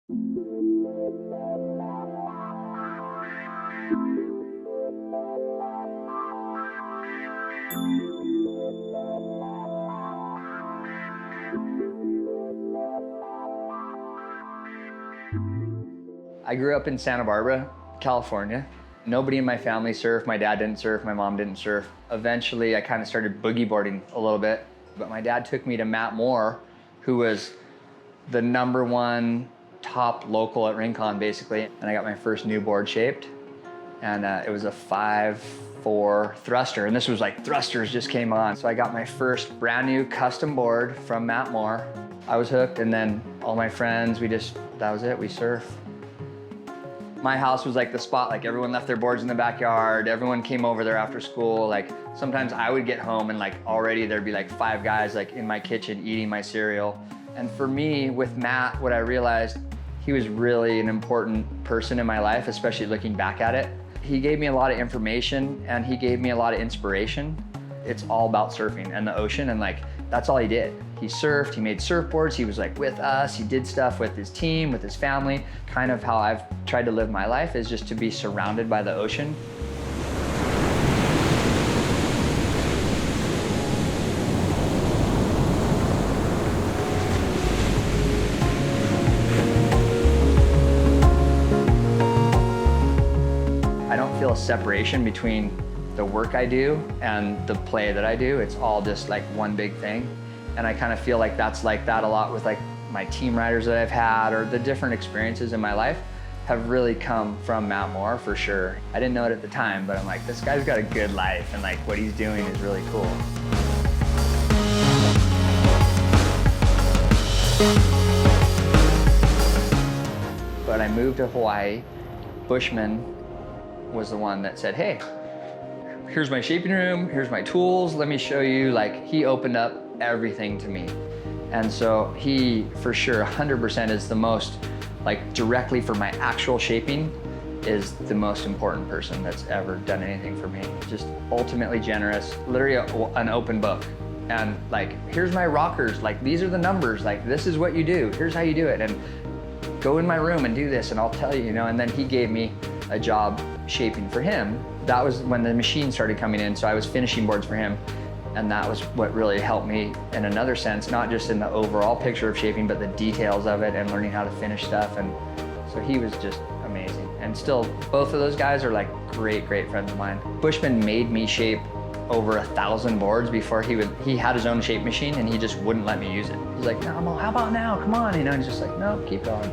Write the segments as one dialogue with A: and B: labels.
A: I grew up in Santa Barbara, California. Nobody in my family surfed. My dad didn't surf, my mom didn't surf. Eventually, I kind of started boogie boarding a little bit, but my dad took me to Matt Moore, who was the #1 top local at Rincon, basically. And I got my first new board shaped, and it was a 5'4" thruster, and this was like thrusters just came on. So I got my first brand new custom board from Matt Moore. I was hooked, and then all my friends, that was it, we surfed. My house was like the spot, like everyone left their boards in the backyard, everyone came over there after school. Like sometimes I would get home and like already there'd be like 5 guys like in my kitchen eating my cereal. And for me, with Matt, what I realized, he was really an important person in my life, especially looking back at it. He gave me a lot of information and he gave me a lot of inspiration. It's all about surfing and the ocean, and like, that's all he did. He surfed, he made surfboards, he was like with us, he did stuff with his team, with his family. Kind of how I've tried to live my life is just to be surrounded by the ocean. I don't feel a separation between the work I do and the play that I do. It's all just like one big thing. And I kind of feel like that's like that a lot with like my team riders that I've had, or the different experiences in my life have really come from Matt Moore for sure. I didn't know it at the time, but I'm like, this guy's got a good life and like what he's doing is really cool. But I moved to Hawaii. Bushman was the one that said, hey, here's my shaping room, here's my tools, let me show you. Like, he opened up everything to me. And so he, for sure, 100% is the most, like directly for my actual shaping, is the most important person that's ever done anything for me. Just ultimately generous, literally an open book. And like, here's my rockers, like these are the numbers, like this is what you do, here's how you do it. And go in my room and do this and I'll tell you, you know. And then he gave me a job shaping for him. That was when the machine started coming in, so I was finishing boards for him. And that was what really helped me in another sense, not just in the overall picture of shaping, but the details of it and learning how to finish stuff. And so he was just amazing. And still, both of those guys are like great, great friends of mine. Bushman made me shape over 1,000 boards before he had his own shape machine and he just wouldn't let me use it. He's like, no, how about now, come on, you know, and he's just like, no, keep going.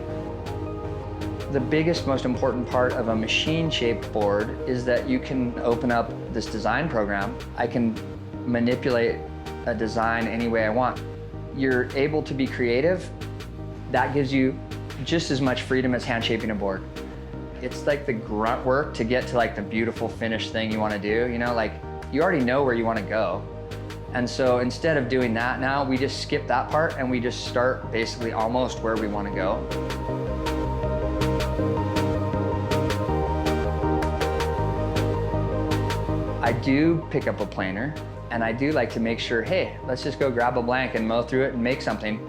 A: The biggest, most important part of a machine-shaped board is that you can open up this design program. I can manipulate a design any way I want. You're able to be creative. That gives you just as much freedom as hand shaping a board. It's like the grunt work to get to like the beautiful finished thing you want to do, you know, like you already know where you want to go. And so instead of doing that now, we just skip that part and we just start basically almost where we want to go. I do pick up a planer and I do like to make sure, hey, let's just go grab a blank and mow through it and make something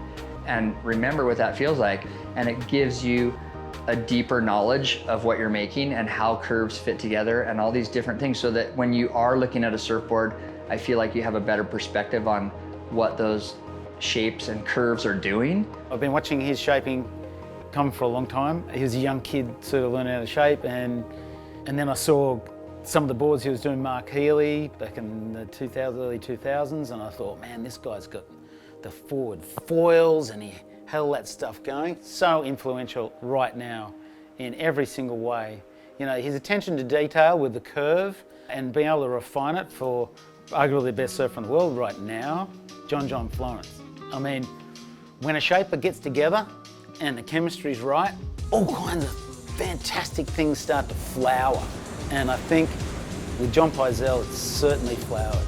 A: and remember what that feels like. And it gives you a deeper knowledge of what you're making and how curves fit together and all these different things, so that when you are looking at a surfboard, I feel like you have a better perspective on what those shapes and curves are doing.
B: I've been watching his shaping come for a long time. He was a young kid sort of learning how to shape, and then I saw some of the boards he was doing, Mark Healy, back in the early 2000s, and I thought, man, this guy's got the forward foils and he had all that stuff going. So influential right now in every single way. You know, his attention to detail with the curve and being able to refine it for arguably the best surfer in the world right now, John Florence. I mean, when a shaper gets together and the chemistry's right, all kinds of fantastic things start to flower. And I think with Jon Pyzel, it's certainly flowered.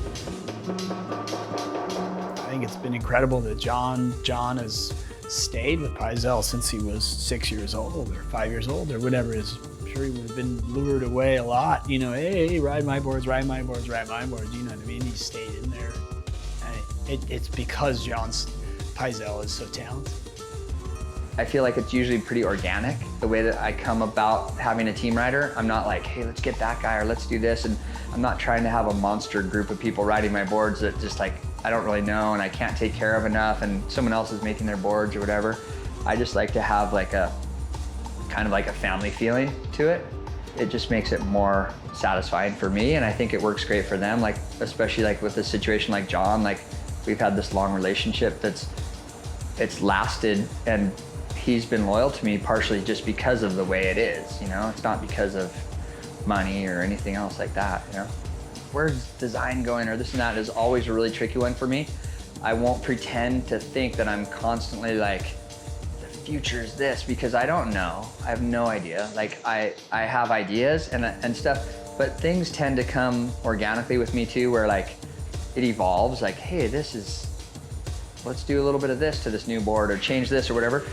C: I think it's been incredible that Jon has stayed with Pyzel since he was 6 years old or 5 years old or whatever it is. I'm sure he would have been lured away a lot, you know, hey, ride my boards, ride my boards, ride my boards, you know what I mean? He stayed in there. And it's because Jon Pyzel is so talented.
A: I feel like it's usually pretty organic, the way that I come about having a team rider. I'm not like, hey, let's get that guy or let's do this. And I'm not trying to have a monster group of people riding my boards that just like, I don't really know and I can't take care of enough and someone else is making their boards or whatever. I just like to have like a, kind of like a family feeling to it. It just makes it more satisfying for me, and I think it works great for them. Like, especially like with a situation like Jon, like we've had this long relationship it's lasted, and he's been loyal to me partially just because of the way it is, you know? It's not because of money or anything else like that, you know? Where's design going or this and that is always a really tricky one for me. I won't pretend to think that I'm constantly like, future's this, because I don't know. I have no idea. Like I have ideas and stuff, but things tend to come organically with me too, where like it evolves, like, hey, let's do a little bit of this to this new board or change this or whatever.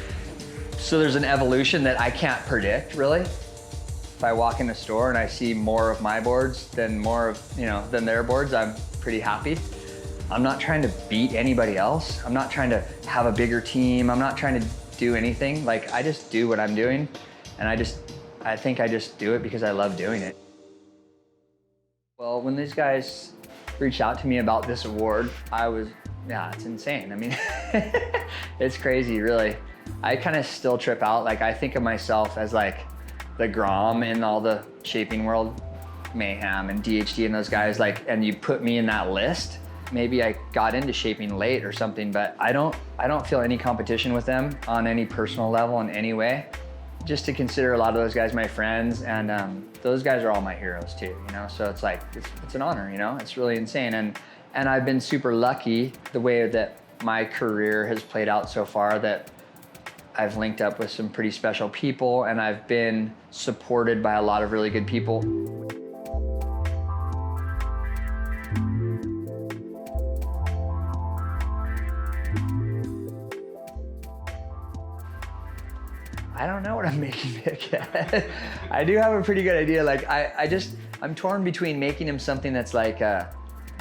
A: So there's an evolution that I can't predict really. If I walk in the store and I see more of my boards than than their boards, I'm pretty happy. I'm not trying to beat anybody else. I'm not trying to have a bigger team. I'm not trying to do anything. Like, I just do what I'm doing, and I think I just do it because I love doing it. Well, when these guys reached out to me about this award, it's insane. I mean, it's crazy, really. I kind of still trip out. Like, I think of myself as like the Grom in all the shaping world, Mayhem and DHD and those guys, like, and you put me in that list. Maybe I got into shaping late or something, but I don't feel any competition with them on any personal level in any way. Just to consider a lot of those guys my friends, and those guys are all my heroes too, you know? So it's like, it's an honor, you know? It's really insane. And I've been super lucky the way that my career has played out so far, that I've linked up with some pretty special people, and I've been supported by a lot of really good people. I don't know what I'm making Nick yet. I do have a pretty good idea. Like I'm torn between making him something that's like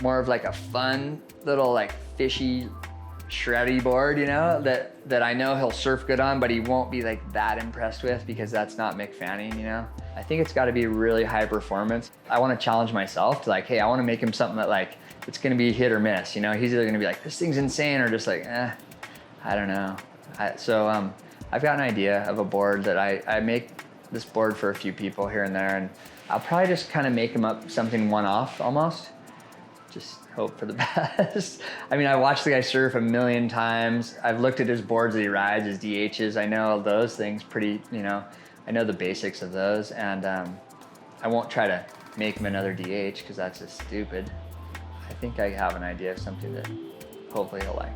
A: more of like a fun little like fishy, shreddy board, you know, that I know he'll surf good on, but he won't be like that impressed with because that's not Mick Fanning, you know? I think it's gotta be really high performance. I wanna challenge myself to like, hey, I wanna make him something that like, it's gonna be hit or miss, you know? He's either gonna be like, this thing's insane, or just like, I don't know. I've got an idea of a board that I make this board for a few people here and there, and I'll probably just kind of make them up something one-off almost. Just hope for the best. I mean, I watched the guy surf a million times. I've looked at his boards that he rides, his DHs. I know those things pretty, you know, I know the basics of those, and I won't try to make him another DH because that's just stupid. I think I have an idea of something that hopefully he'll like.